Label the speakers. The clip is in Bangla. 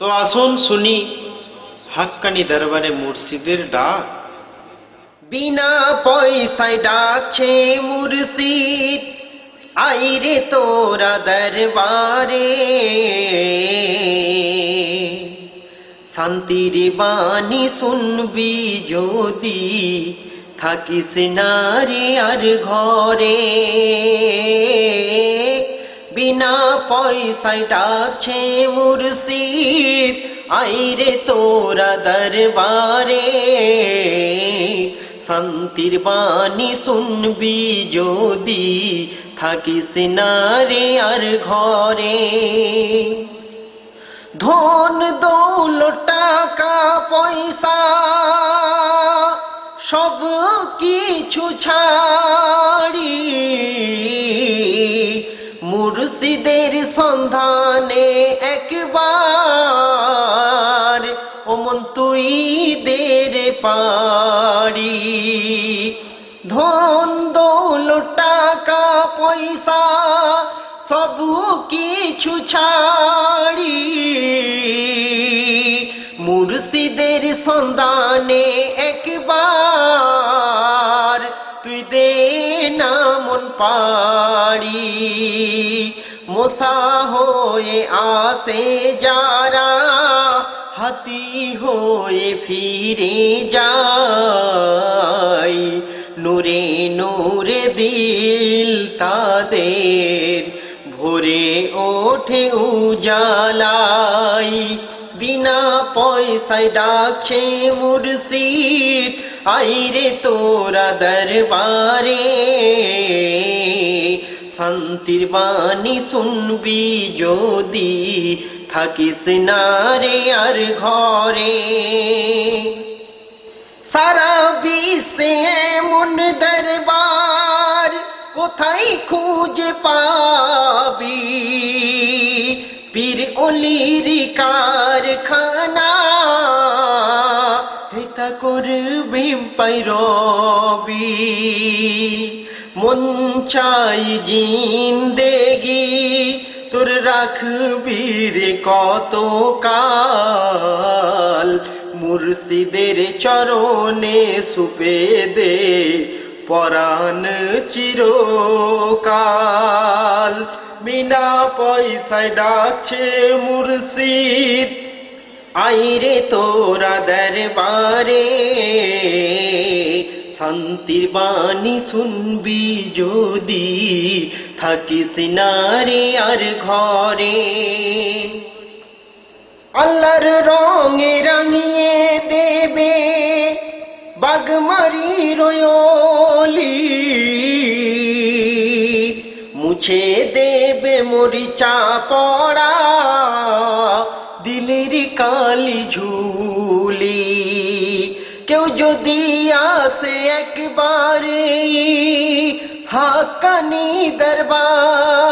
Speaker 1: তো আসুন শুনি হাক্কানি দরবারে মুর্শিদের ডাক।
Speaker 2: বিনা পয়সায় ডাকছে মুর্শিদ, আইরে তোরা দরবারে। শান্তির বাণী শুনবি যদি, থাকিস না রে আর ঘরে। বিনা পয়সায় ডাকছে মুর্শিদ, আইরে তোরা দরবারে। শান্তির বাণী শুনবি যদি, থাকিস না রে আর ঘরে। ধন দৌলত টাকা পয়সা সব কিছু ছাড়ি, মুর্শিদের সন্ধানে একবার ও মন তুই দে রে পারি। ধন দৌলত টাকা পয়সা সব কিছু ছাড়ি, মুর্শিদের সন্ধানে একবার তুই দে না মন পারি। মোসা হয়ে আসে যারা, হাতি হয়ে ফিরে যায়। নূরে নূরে দিল তাদের ভরে ওঠে উজালাই। বিনা পয়সায় ডাকছে মুর্শিদ, আইরে তোরা দরবারে। শান্তির বাণী শুনবি যদি, থাকিস না রে আর ঘরে। সারা বিশ্বে এমন দরবার কোথায় খুঁজে পাবি, পীর অলির কারখানা হেতা করবি পাইরবি। মন চাই জিন্দেগি তোর রাখবি রে কত কাল। মুর্শিদের চরণে সুপে দে পরাণ চিরকাল। বিনা পয়সায় ডাকছে মুর্শিদ, আইরে তোরা দরবারে। শান্তির বাণী শুনবি যদি, থাকিস না রে আর ঘরে। আল্লাহর রঙে রাঙিয়ে দেবে বাগমারি রয়লি, মুছে দেবে মরিচা পড়া দিলের কালি ঝুলি। কেউ যদি আসে একবারে হাক্কানি দরবার